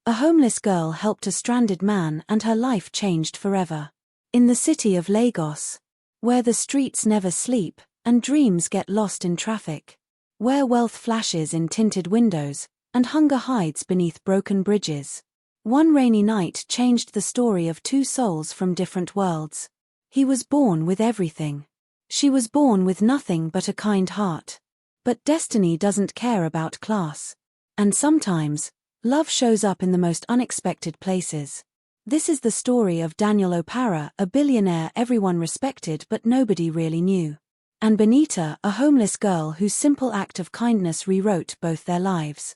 A homeless girl helped a stranded man and her life changed forever. In the city of Lagos, where the streets never sleep and dreams get lost in traffic, where wealth flashes in tinted windows and hunger hides beneath broken bridges, one rainy night changed the story of two souls from different worlds. He was born with everything. She was born with nothing but a kind heart. But destiny doesn't care about class. And sometimes, love shows up in the most unexpected places. This is the story of Daniel Opara, a billionaire everyone respected but nobody really knew. And Benita, a homeless girl whose simple act of kindness rewrote both their lives.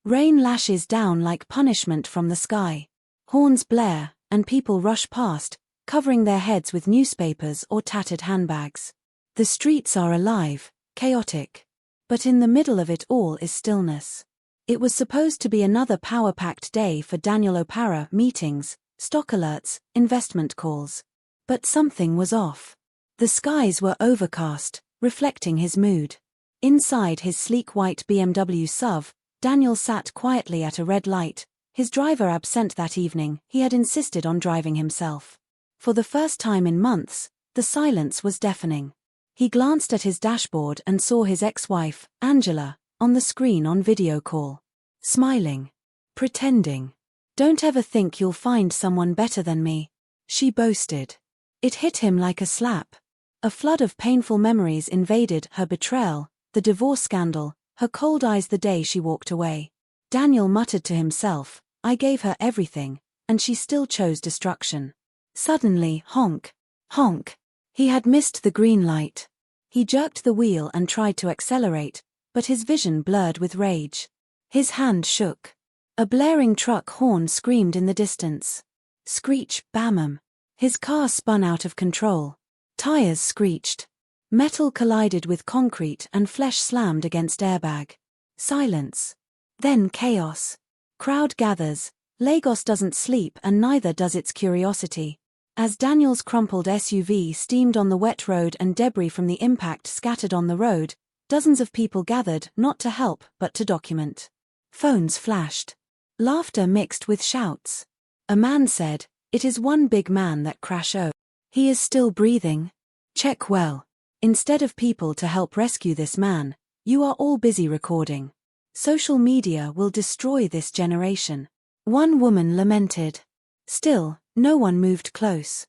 Rain lashes down like punishment from the sky. Horns blare, and people rush past, covering their heads with newspapers or tattered handbags. The streets are alive, chaotic. But in the middle of it all is stillness. It was supposed to be another power-packed day for Daniel Opara: meetings, stock alerts, investment calls. But something was off. The skies were overcast, reflecting his mood. Inside his sleek white BMW SUV, Daniel sat quietly at a red light. His driver absent that evening, he had insisted on driving himself. For the first time in months, the silence was deafening. He glanced at his dashboard and saw his ex-wife, Angela, on the screen on video call. Smiling. Pretending. "Don't ever think you'll find someone better than me," she boasted. It hit him like a slap. A flood of painful memories invaded: her betrayal, the divorce scandal, her cold eyes the day she walked away. Daniel muttered to himself, "I gave her everything, and she still chose destruction." Suddenly, honk. Honk. He had missed the green light. He jerked the wheel and tried to accelerate, but his vision blurred with rage. His hand shook. A blaring truck horn screamed in the distance. Screech, bam. His car spun out of control. Tires screeched. Metal collided with concrete and flesh slammed against airbag. Silence. Then chaos. Crowd gathers. Lagos doesn't sleep and neither does its curiosity. As Daniel's crumpled SUV steamed on the wet road and debris from the impact scattered on the road, dozens of people gathered, not to help but to document. Phones flashed. Laughter mixed with shouts. A man said, "It is one big man that crashed. Oh. He is still breathing. Check well. Instead of people to help rescue this man, you are all busy recording. Social media will destroy this generation." One woman lamented. Still, no one moved close.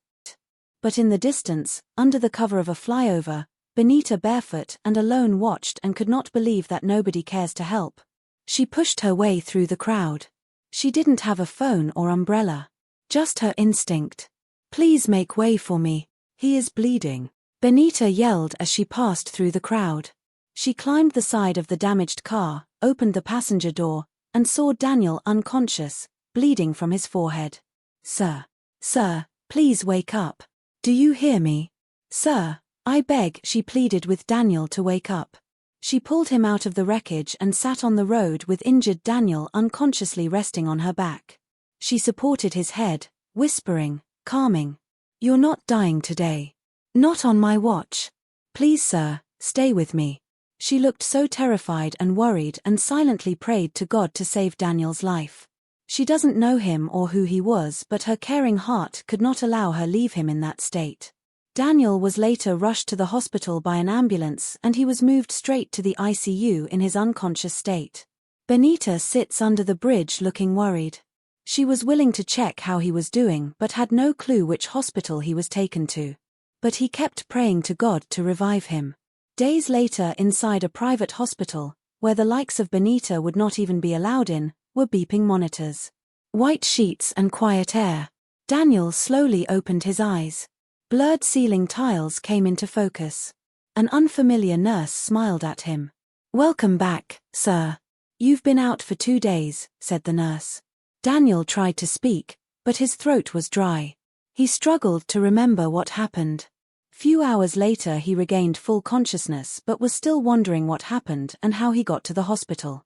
But in the distance, under the cover of a flyover, Benita, barefoot and alone, watched and could not believe that nobody cares to help. She pushed her way through the crowd. She didn't have a phone or umbrella. Just her instinct. "Please make way for me. He is bleeding," Benita yelled as she passed through the crowd. She climbed the side of the damaged car, opened the passenger door, and saw Daniel unconscious, bleeding from his forehead. Sir, please wake up. Do you hear me? Sir, I beg," she pleaded with Daniel to wake up. She pulled him out of the wreckage and sat on the road with injured Daniel unconsciously resting on her back. She supported his head, whispering, calming, "You're not dying today. Not on my watch. Please sir, stay with me." She looked so terrified and worried and silently prayed to God to save Daniel's life. She doesn't know him or who he was, but her caring heart could not allow her leave him in that state. Daniel was later rushed to the hospital by an ambulance and he was moved straight to the ICU in his unconscious state. Benita sits under the bridge looking worried. She was willing to check how he was doing but had no clue which hospital he was taken to. But he kept praying to God to revive him. Days later, inside a private hospital, where the likes of Benita would not even be allowed in, were beeping monitors. White sheets and quiet air. Daniel slowly opened his eyes. Blurred ceiling tiles came into focus. An unfamiliar nurse smiled at him. "Welcome back, sir. You've been out for 2 days," said the nurse. Daniel tried to speak, but his throat was dry. He struggled to remember what happened. Few hours later he regained full consciousness but was still wondering what happened and how he got to the hospital.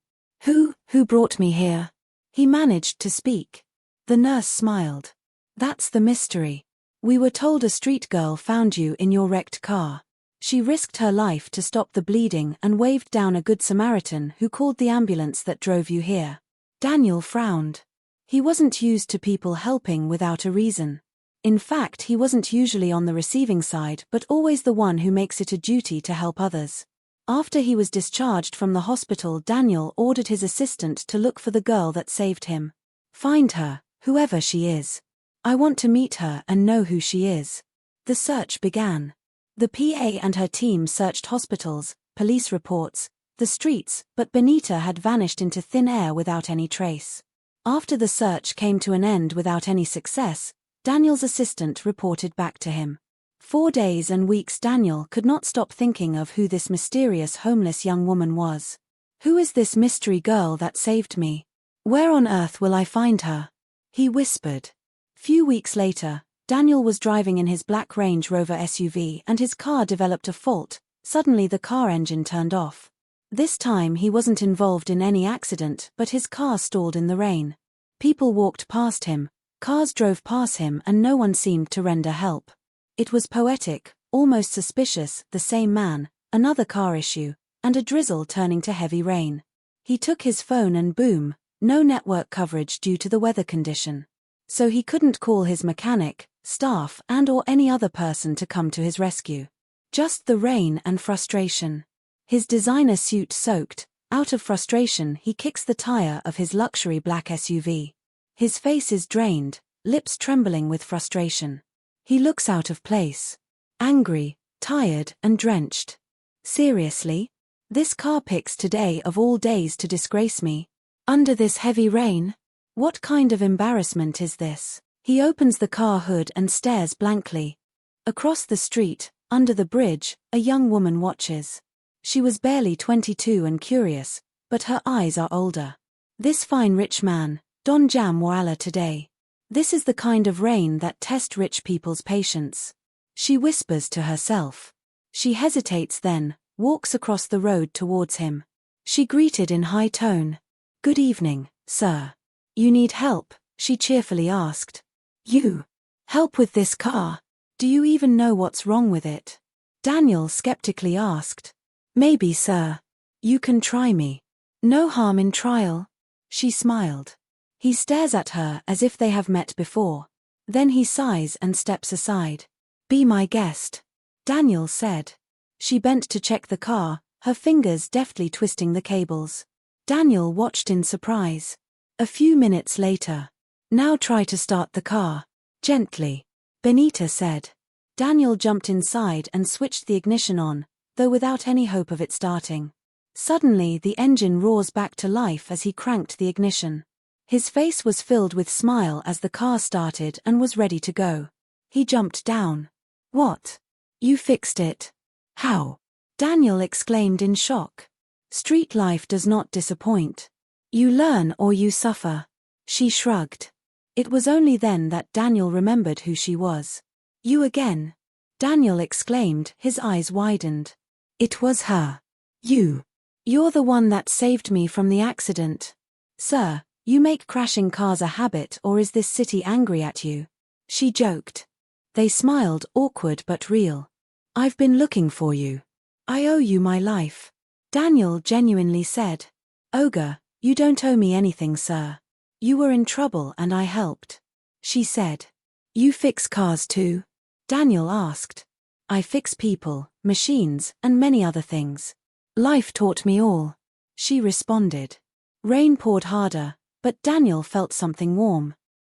Who brought me here?" He managed to speak. The nurse smiled. "That's the mystery. We were told a street girl found you in your wrecked car." She risked her life to stop the bleeding and waved down a good Samaritan who called the ambulance that drove you here. Daniel frowned. He wasn't used to people helping without a reason. In fact, he wasn't usually on the receiving side but always the one who makes it a duty to help others. After he was discharged from the hospital, Daniel ordered his assistant to look for the girl that saved him. Find her, whoever she is. I want to meet her and know who she is. The search began. The PA and her team searched hospitals, police reports, the streets, but Benita had vanished into thin air without any trace. After the search came to an end without any success, Daniel's assistant reported back to him. 4 days and weeks Daniel could not stop thinking of who this mysterious homeless young woman was. Who is this mystery girl that saved me? Where on earth will I find her? He whispered. Few weeks later, Daniel was driving in his black Range Rover SUV and his car developed a fault. Suddenly the car engine turned off. This time he wasn't involved in any accident, but his car stalled in the rain. People walked past him, cars drove past him, and no one seemed to render help. It was poetic, almost suspicious, the same man, another car issue, and a drizzle turning to heavy rain. He took his phone and boom, no network coverage due to the weather condition. So he couldn't call his mechanic, staff, and/or any other person to come to his rescue. Just the rain and frustration. His designer suit soaked. Out of frustration, he kicks the tire of his luxury black SUV. His face is drained, lips trembling with frustration. He looks out of place. Angry, tired, and drenched. Seriously? This car picks today of all days to disgrace me? Under this heavy rain? What kind of embarrassment is this? He opens the car hood and stares blankly. Across the street, under the bridge, a young woman watches. She was barely 22 and curious, but her eyes are older. This fine rich man, Don Jam Wala today. This is the kind of rain that tests rich people's patience. She whispers to herself. She hesitates, then walks across the road towards him. She greeted in high tone. Good evening, sir. You need help? She cheerfully asked. You? Help with this car? Do you even know what's wrong with it? Daniel skeptically asked. Maybe, sir. You can try me. No harm in trial. She smiled. He stares at her as if they have met before. Then he sighs and steps aside. Be my guest, Daniel said. She bent to check the car, her fingers deftly twisting the cables. Daniel watched in surprise. A few minutes later. Now try to start the car. Gently, Benita said. Daniel jumped inside and switched the ignition on, though without any hope of it starting. Suddenly the engine roars back to life as he cranked the ignition. His face was filled with smile as the car started and was ready to go. He jumped down. What? You fixed it? How? Daniel exclaimed in shock. Street life does not disappoint. You learn or you suffer. She shrugged. It was only then that Daniel remembered who she was. You again? Daniel exclaimed, his eyes widened. It was her. You. You're the one that saved me from the accident. Sir, you make crashing cars a habit, or is this city angry at you? She joked. They smiled, awkward but real. I've been looking for you. I owe you my life. Daniel genuinely said. Ogre, you don't owe me anything, sir. You were in trouble and I helped. She said. You fix cars too? Daniel asked. I fix people, machines, and many other things. Life taught me all. She responded. Rain poured harder, but Daniel felt something warm.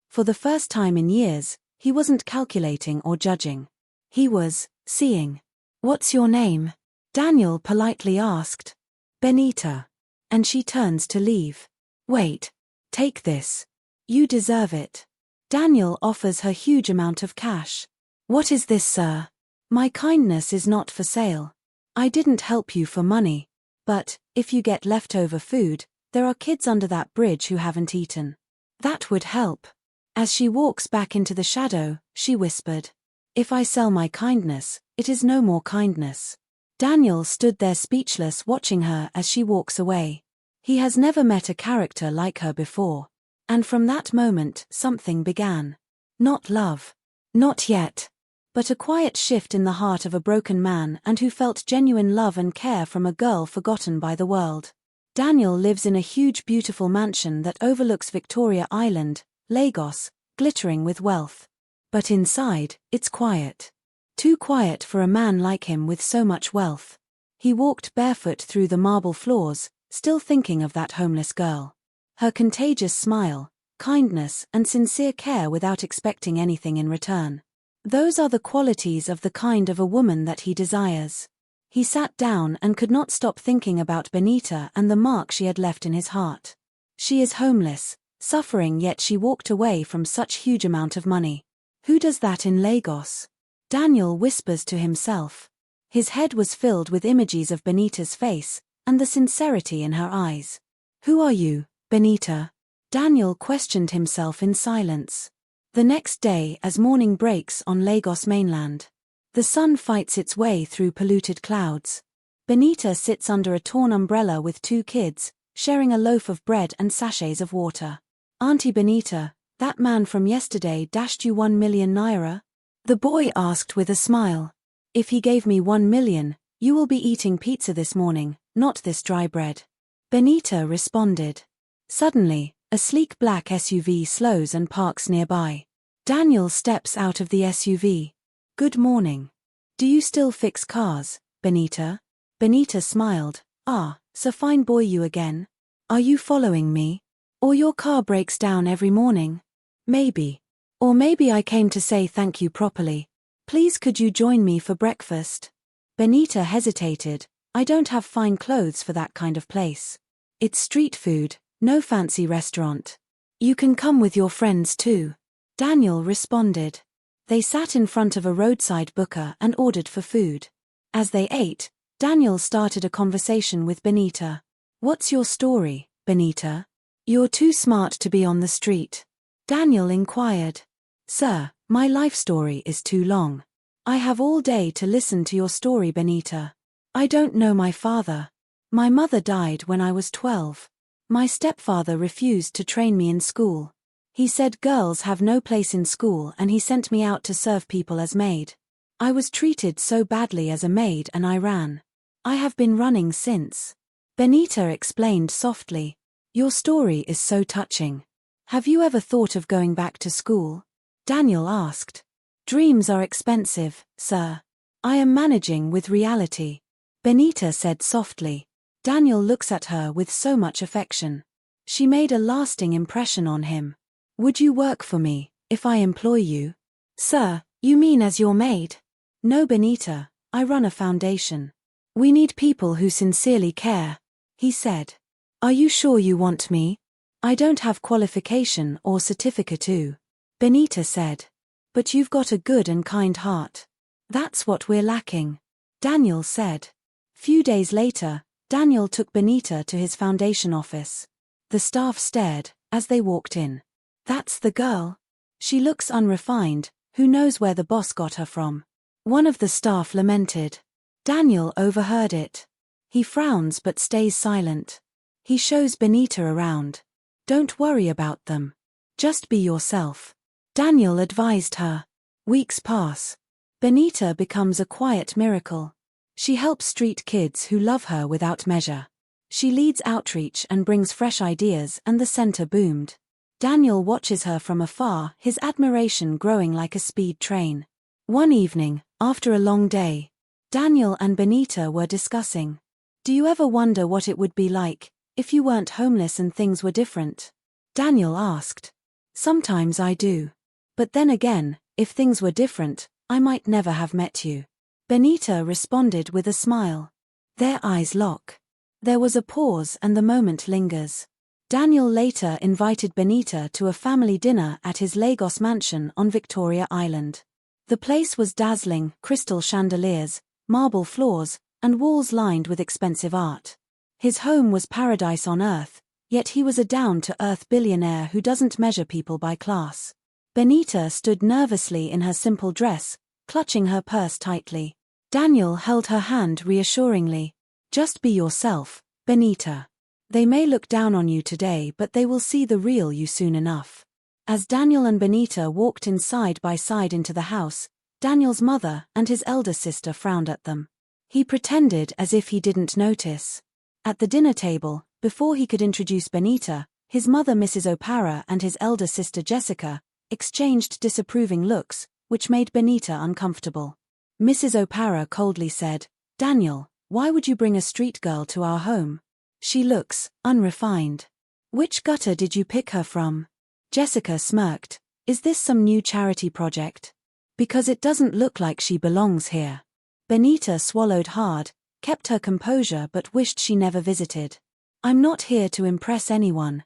For the first time in years, he wasn't calculating or judging. He was seeing. What's your name? Daniel politely asked. Benita. And she turns to leave. Wait. Take this. You deserve it. Daniel offers her huge amount of cash. What is this, sir? My kindness is not for sale. I didn't help you for money. But, if you get leftover food, there are kids under that bridge who haven't eaten. That would help. As she walks back into the shadow, she whispered. If I sell my kindness, it is no more kindness. Daniel stood there speechless, watching her as she walks away. He has never met a character like her before. And from that moment, something began. Not love. Not yet. but a quiet shift in the heart of a broken man and who felt genuine love and care from a girl forgotten by the world. Daniel lives in a huge beautiful mansion that overlooks Victoria Island, Lagos, glittering with wealth. But inside, it's quiet. Too quiet for a man like him with so much wealth. He walked barefoot through the marble floors, still thinking of that homeless girl. Her contagious smile, kindness and sincere care without expecting anything in return. Those are the qualities of the kind of a woman that he desires. He sat down and could not stop thinking about Benita and the mark she had left in his heart. She is homeless, suffering, yet she walked away from such huge amount of money. Who does that in Lagos? Daniel whispers to himself. His head was filled with images of Benita's face, and the sincerity in her eyes. Who are you, Benita? Daniel questioned himself in silence. The next day, as morning breaks on Lagos mainland, the sun fights its way through polluted clouds. Benita sits under a torn umbrella with 2 kids, sharing a loaf of bread and sachets of water. Auntie Benita, that man from yesterday dashed you 1 million naira? The boy asked with a smile. If he gave me 1 million, you will be eating pizza this morning, not this dry bread. Benita responded. Suddenly, a sleek black SUV slows and parks nearby. Daniel steps out of the SUV. Good morning. Do you still fix cars, Benita? Benita smiled. Ah, so fine boy you again. Are you following me? Or your car breaks down every morning? Maybe. Or maybe I came to say thank you properly. Please could you join me for breakfast? Benita hesitated. I don't have fine clothes for that kind of place. It's street food, no fancy restaurant. You can come with your friends too. Daniel responded. They sat in front of a roadside booker and ordered for food. As they ate, Daniel started a conversation with Benita. What's your story, Benita? You're too smart to be on the street. Daniel inquired. Sir, my life story is too long. I have all day to listen to your story, Benita. I don't know my father. My mother died when I was 12. My stepfather refused to train me in school. He said girls have no place in school and he sent me out to serve people as maid. I was treated so badly as a maid and I ran. I have been running since. Benita explained softly. Your story is so touching. Have you ever thought of going back to school? Daniel asked. Dreams are expensive, sir. I am managing with reality. Benita said softly. Daniel looks at her with so much affection. She made a lasting impression on him. Would you work for me, if I employ you? Sir, you mean as your maid? No, Benita, I run a foundation. We need people who sincerely care, he said. Are you sure you want me? I don't have qualification or certificate too. Benita said. But you've got a good and kind heart. That's what we're lacking, Daniel said. Few days later, Daniel took Benita to his foundation office. The staff stared as they walked in. That's the girl. She looks unrefined, who knows where the boss got her from? One of the staff lamented. Daniel overheard it. He frowns but stays silent. He shows Benita around. Don't worry about them. Just be yourself. Daniel advised her. Weeks pass. Benita becomes a quiet miracle. She helps street kids who love her without measure. She leads outreach and brings fresh ideas, and the center boomed. Daniel watches her from afar, his admiration growing like a speed train. One evening, after a long day, Daniel and Benita were discussing. Do you ever wonder what it would be like if you weren't homeless and things were different? Daniel asked. Sometimes I do. But then again, if things were different, I might never have met you. Benita responded with a smile. Their eyes lock. There was a pause and the moment lingers. Daniel later invited Benita to a family dinner at his Lagos mansion on Victoria Island. The place was dazzling, crystal chandeliers, marble floors, and walls lined with expensive art. His home was paradise on earth, yet he was a down-to-earth billionaire who doesn't measure people by class. Benita stood nervously in her simple dress, clutching her purse tightly. Daniel held her hand reassuringly. Just be yourself, Benita. They may look down on you today, but they will see the real you soon enough. As Daniel and Benita walked in side by side into the house, Daniel's mother and his elder sister frowned at them. He pretended as if he didn't notice. At the dinner table, before he could introduce Benita, his mother Mrs. Opara and his elder sister Jessica exchanged disapproving looks, which made Benita uncomfortable. Mrs. Opara coldly said, "Daniel, why would you bring a street girl to our home? She looks unrefined. Which gutter did you pick her from?" Jessica smirked. "Is this some new charity project? Because it doesn't look like she belongs here." Benita swallowed hard, kept her composure but wished she never visited. "I'm not here to impress anyone,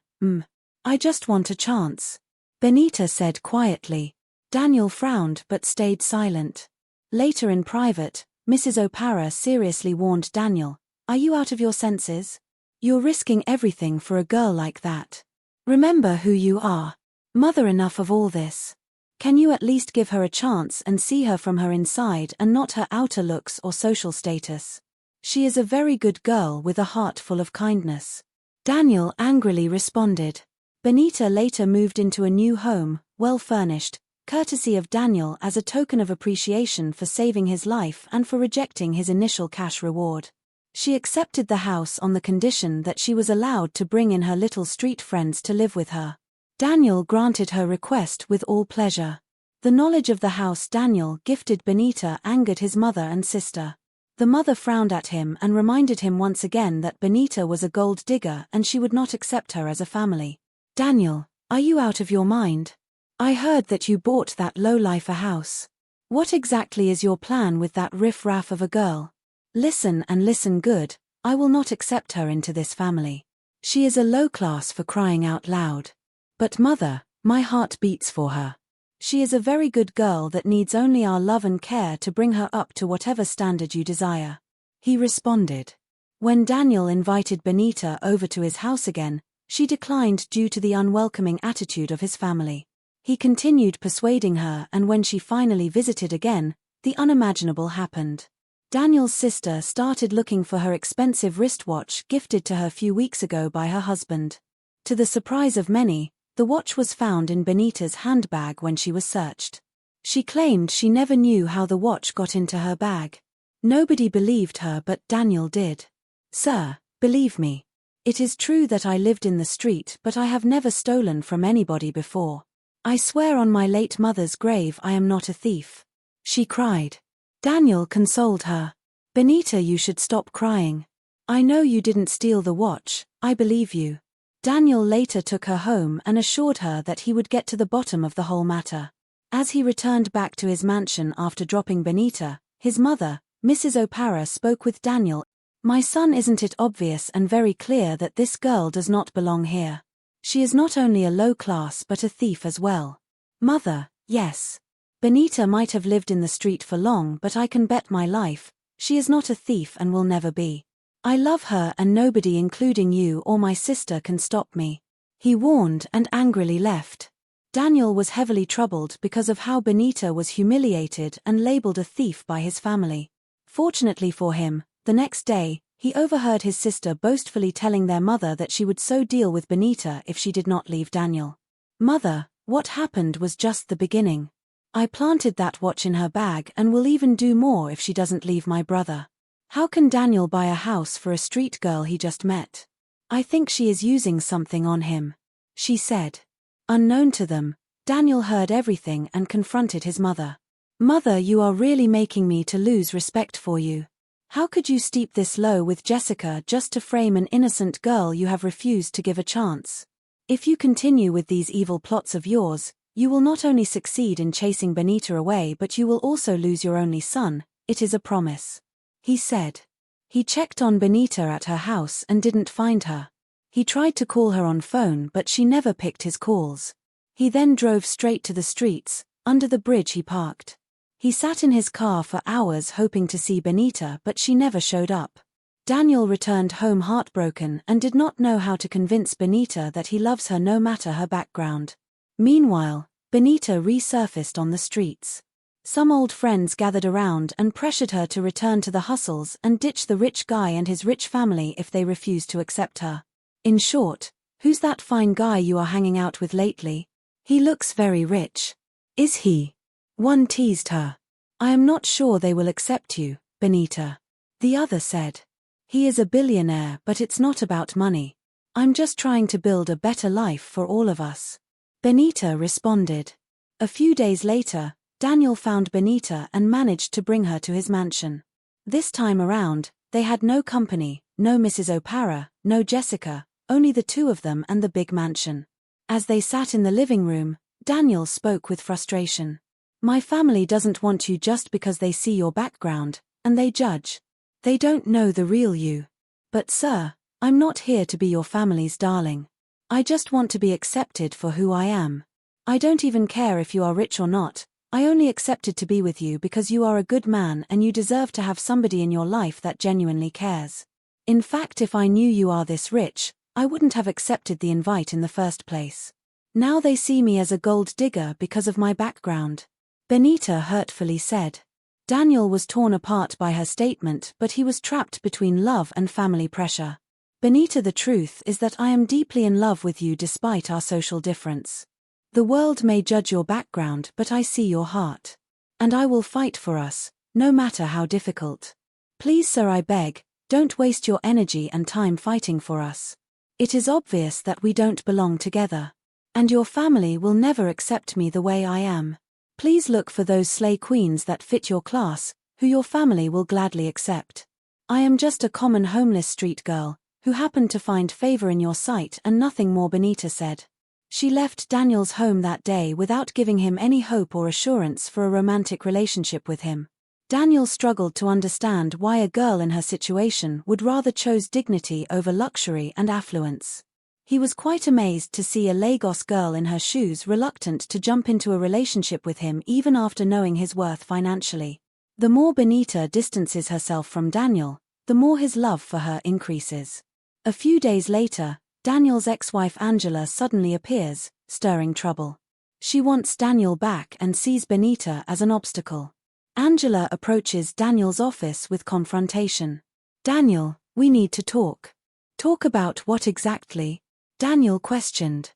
I just want a chance," Benita said quietly. Daniel frowned but stayed silent. Later in private, Mrs. Opara seriously warned Daniel, "Are you out of your senses? You're risking everything for a girl like that. Remember who you are. Mother, enough of all this. Can you at least give her a chance and see her from her inside and not her outer looks or social status? She is a very good girl with a heart full of kindness." Daniel angrily responded. Benita later moved into a new home, well furnished, courtesy of Daniel as a token of appreciation for saving his life and for rejecting his initial cash reward. She accepted the house on the condition that she was allowed to bring in her little street friends to live with her. Daniel granted her request with all pleasure. The knowledge of the house Daniel gifted Benita angered his mother and sister. The mother frowned at him and reminded him once again that Benita was a gold digger and she would not accept her as a family. "Daniel, are you out of your mind? I heard that you bought that lowlife a house. What exactly is your plan with that riff-raff of a girl? Listen and listen good, I will not accept her into this family. She is a low class for crying out loud. But mother, my heart beats for her. She is a very good girl that needs only our love and care to bring her up to whatever standard you desire," he responded. When Daniel invited Benita over to his house again, she declined due to the unwelcoming attitude of his family. He continued persuading her, and when she finally visited again, the unimaginable happened. Daniel's sister started looking for her expensive wristwatch gifted to her a few weeks ago by her husband. To the surprise of many, the watch was found in Benita's handbag when she was searched. She claimed she never knew how the watch got into her bag. Nobody believed her, but Daniel did. "Sir, believe me. It is true that I lived in the street, but I have never stolen from anybody before. I swear on my late mother's grave I am not a thief," she cried. Daniel consoled her. "Benita, you should stop crying. I know you didn't steal the watch, I believe you." Daniel later took her home and assured her that he would get to the bottom of the whole matter. As he returned back to his mansion after dropping Benita, his mother, Mrs. Opara, spoke with Daniel. "My son, isn't it obvious and very clear that this girl does not belong here? She is not only a low class but a thief as well." "Mother, yes. Benita might have lived in the street for long, but I can bet my life, she is not a thief and will never be. I love her and nobody, including you or my sister, can stop me," he warned and angrily left. Daniel was heavily troubled because of how Benita was humiliated and labeled a thief by his family. Fortunately for him, the next day, he overheard his sister boastfully telling their mother that she would so deal with Benita if she did not leave Daniel. "Mother, what happened was just the beginning. I planted that watch in her bag and will even do more if she doesn't leave my brother. How can Daniel buy a house for a street girl he just met? I think she is using something on him," she said. Unknown to them, Daniel heard everything and confronted his mother. "Mother, you are really making me to lose respect for you. How could you stoop this low with Jessica just to frame an innocent girl you have refused to give a chance? If you continue with these evil plots of yours, you will not only succeed in chasing Benita away, but you will also lose your only son. It is a promise," he said. He checked on Benita at her house and didn't find her. He tried to call her on phone, but she never picked his calls. He then drove straight to the streets, under the bridge he parked. He sat in his car for hours hoping to see Benita, but she never showed up. Daniel returned home heartbroken and did not know how to convince Benita that he loves her no matter her background. Meanwhile, Benita resurfaced on the streets. Some old friends gathered around and pressured her to return to the hustles and ditch the rich guy and his rich family if they refused to accept her. In short, "Who's that fine guy you are hanging out with lately? He looks very rich." "Is he?" one teased her. I am not sure they will accept you, Benita. The other said. He is a billionaire, but it's not about money. I'm just trying to build a better life for all of us. Benita responded. A few days later, Daniel found Benita and managed to bring her to his mansion. This time around, they had no company, no Mrs. Opara, no Jessica, only the two of them and the big mansion. As they sat in the living room, Daniel spoke with frustration. My family doesn't want you just because they see your background, and they judge. They don't know the real you. But sir, I'm not here to be your family's darling. I just want to be accepted for who I am. I don't even care if you are rich or not. I only accepted to be with you because you are a good man and you deserve to have somebody in your life that genuinely cares. In fact, if I knew you are this rich, I wouldn't have accepted the invite in the first place. Now they see me as a gold digger because of my background. Benita hurtfully said. Daniel was torn apart by her statement, but he was trapped between love and family pressure. Benita, the truth is that I am deeply in love with you despite our social difference. The world may judge your background, but I see your heart. And I will fight for us, no matter how difficult. Please sir, I beg, don't waste your energy and time fighting for us. It is obvious that we don't belong together. And your family will never accept me the way I am. Please look for those slay queens that fit your class, who your family will gladly accept. I am just a common homeless street girl, who happened to find favor in your sight and nothing more, Benita said. She left Daniel's home that day without giving him any hope or assurance for a romantic relationship with him. Daniel struggled to understand why a girl in her situation would rather choose dignity over luxury and affluence. He was quite amazed to see a Lagos girl in her shoes reluctant to jump into a relationship with him even after knowing his worth financially. The more Benita distances herself from Daniel, the more his love for her increases. A few days later, Daniel's ex-wife Angela suddenly appears, stirring trouble. She wants Daniel back and sees Benita as an obstacle. Angela approaches Daniel's office with confrontation. Daniel, we need to talk. Talk about what exactly? Daniel questioned.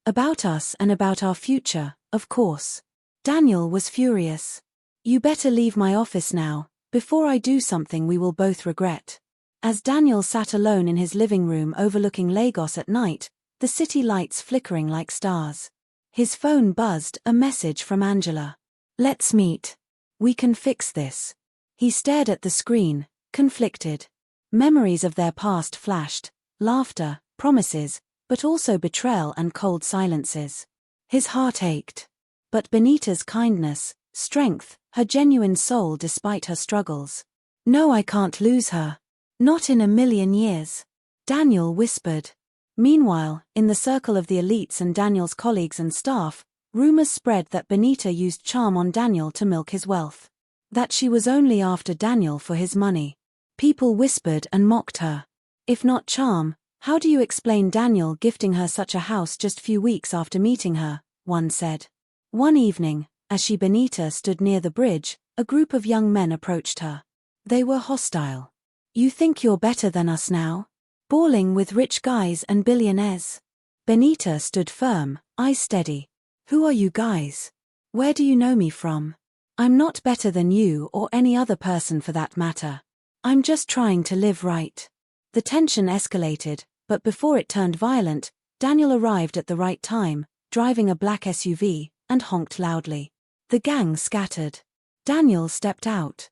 About us and about our future, of course. Daniel was furious. You better leave my office now, before I do something we will both regret. As Daniel sat alone in his living room overlooking Lagos at night, the city lights flickering like stars. His phone buzzed, a message from Angela. Let's meet. We can fix this. He stared at the screen, conflicted. Memories of their past flashed, laughter, promises, but also betrayal and cold silences. His heart ached. But Benita's kindness, strength, her genuine soul despite her struggles. No, I can't lose her. Not in a million years. Daniel whispered. Meanwhile, in the circle of the elites and Daniel's colleagues and staff, rumors spread that Benita used charm on Daniel to milk his wealth. That she was only after Daniel for his money. People whispered and mocked her. If not charm, how do you explain Daniel gifting her such a house just few weeks after meeting her? One said. One evening, as she Benita stood near the bridge, a group of young men approached her. They were hostile. You think you're better than us now? Balling with rich guys and billionaires? Benita stood firm, eyes steady. Who are you guys? Where do you know me from? I'm not better than you or any other person for that matter. I'm just trying to live right. The tension escalated, but before it turned violent, Daniel arrived at the right time, driving a black SUV, and honked loudly. The gang scattered. Daniel stepped out.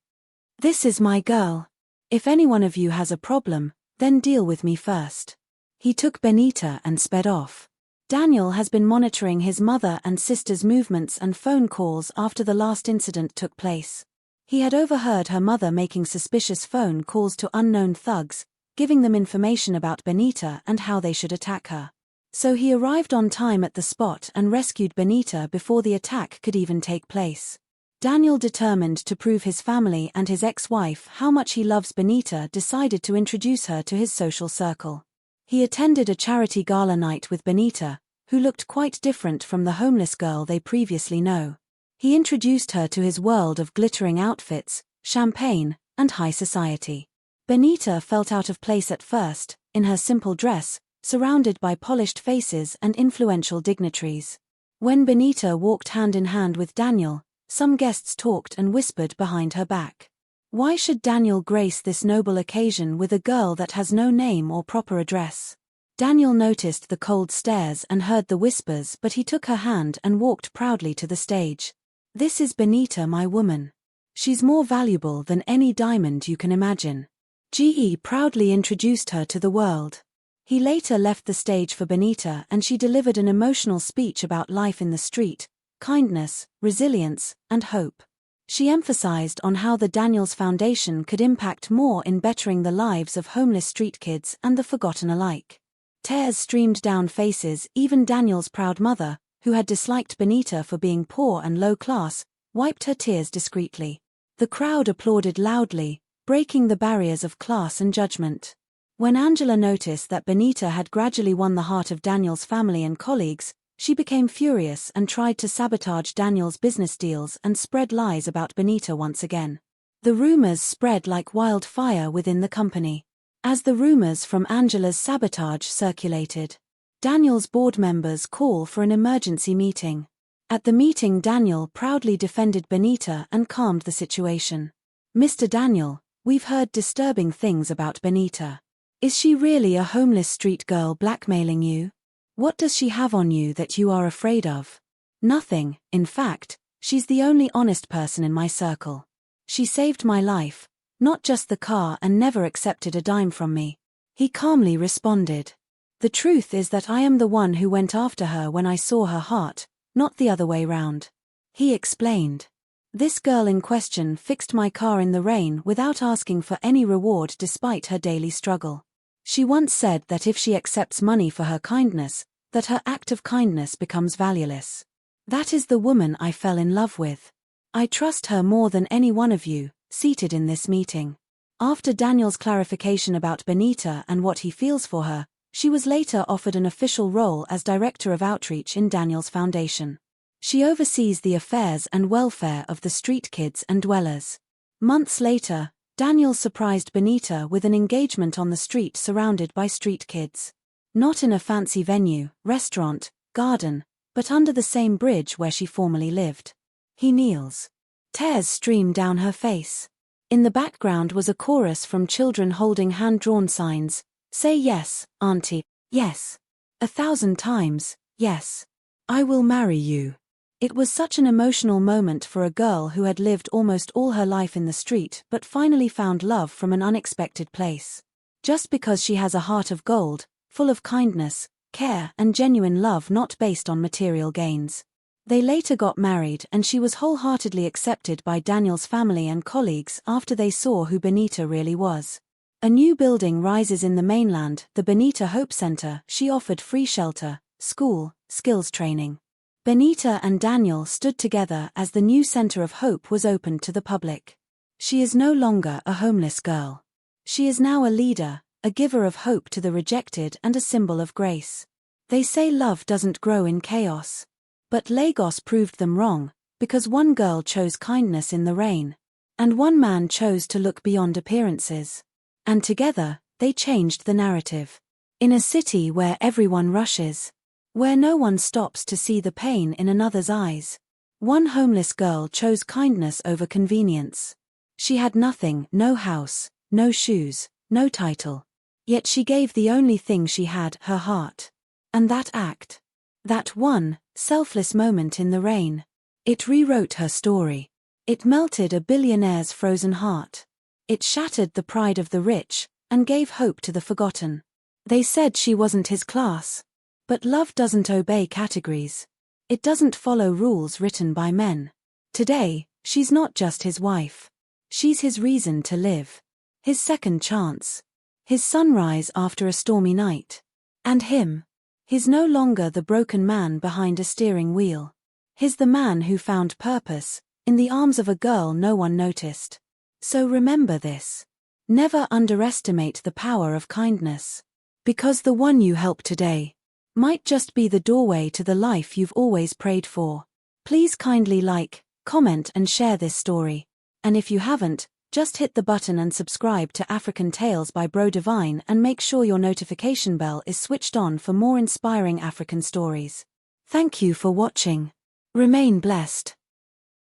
This is my girl. If any one of you has a problem, then deal with me first. He took Benita and sped off. Daniel has been monitoring his mother and sister's movements and phone calls after the last incident took place. He had overheard her mother making suspicious phone calls to unknown thugs, giving them information about Benita and how they should attack her. So he arrived on time at the spot and rescued Benita before the attack could even take place. Daniel, determined to prove his family and his ex-wife how much he loves Benita, decided to introduce her to his social circle. He attended a charity gala night with Benita, who looked quite different from the homeless girl they previously know. He introduced her to his world of glittering outfits, champagne, and high society. Benita felt out of place at first, in her simple dress, surrounded by polished faces and influential dignitaries. When Benita walked hand in hand with Daniel, Some guests talked and whispered behind her back. Why should Daniel grace this noble occasion with a girl that has no name or proper address? Daniel noticed the cold stares and heard the whispers, but he took her hand and walked proudly to the stage. This is Benita, my woman. She's more valuable than any diamond you can imagine. GE proudly introduced her to the world. He later left the stage for Benita and she delivered an emotional speech about life in the street, kindness, resilience, and hope. She emphasized on how the Daniels Foundation could impact more in bettering the lives of homeless street kids and the forgotten alike. Tears streamed down faces, even Daniel's proud mother, who had disliked Benita for being poor and low class, wiped her tears discreetly. The crowd applauded loudly, breaking the barriers of class and judgment. When Angela noticed that Benita had gradually won the heart of Daniel's family and colleagues, she became furious and tried to sabotage Daniel's business deals and spread lies about Benita once again. The rumors spread like wildfire within the company. As the rumors from Angela's sabotage circulated, Daniel's board members called for an emergency meeting. At the meeting, Daniel proudly defended Benita and calmed the situation. Mr. Daniel, we've heard disturbing things about Benita. Is she really a homeless street girl blackmailing you? What does she have on you that you are afraid of? Nothing, in fact, she's the only honest person in my circle. She saved my life, not just the car, and never accepted a dime from me. He calmly responded. The truth is that I am the one who went after her when I saw her heart, not the other way round. He explained. This girl in question fixed my car in the rain without asking for any reward despite her daily struggle. She once said that if she accepts money for her kindness, that her act of kindness becomes valueless. That is the woman I fell in love with. I trust her more than any one of you, seated in this meeting. After Daniel's clarification about Benita and what he feels for her, she was later offered an official role as Director of Outreach in Daniel's Foundation. She oversees the affairs and welfare of the street kids and dwellers. Months later, Daniel surprised Benita with an engagement on the street surrounded by street kids. Not in a fancy venue, restaurant, garden, but under the same bridge where she formerly lived. He kneels. Tears stream down her face. In the background was a chorus from children holding hand-drawn signs, "Say yes, Auntie, yes. 1,000 times, yes. I will marry you." It was such an emotional moment for a girl who had lived almost all her life in the street but finally found love from an unexpected place. Just because she has a heart of gold, full of kindness, care, and genuine love not based on material gains. They later got married and she was wholeheartedly accepted by Daniel's family and colleagues after they saw who Benita really was. A new building rises in the mainland, the Benita Hope Center. She offered free shelter, school, skills training. Benita and Daniel stood together as the new center of hope was opened to the public. She is no longer a homeless girl. She is now a leader, a giver of hope to the rejected and a symbol of grace. They say love doesn't grow in chaos. But Lagos proved them wrong, because one girl chose kindness in the rain. And one man chose to look beyond appearances. And together, they changed the narrative. In a city where everyone rushes, where no one stops to see the pain in another's eyes, one homeless girl chose kindness over convenience. She had nothing, no house, no shoes, no title. Yet she gave the only thing she had, her heart. And that act, that one, selfless moment in the rain, it rewrote her story. It melted a billionaire's frozen heart. It shattered the pride of the rich, and gave hope to the forgotten. They said she wasn't his class. But love doesn't obey categories. It doesn't follow rules written by men. Today, she's not just his wife. She's his reason to live. His second chance. His sunrise after a stormy night. And him. He's no longer the broken man behind a steering wheel. He's the man who found purpose, in the arms of a girl no one noticed. So remember this. Never underestimate the power of kindness. Because the one you help today might just be the doorway to the life you've always prayed for. Please kindly like, comment and share this story. And if you haven't, just hit the button and subscribe to African Tales by Bro Divine and make sure your notification bell is switched on for more inspiring African stories. Thank you for watching. Remain blessed.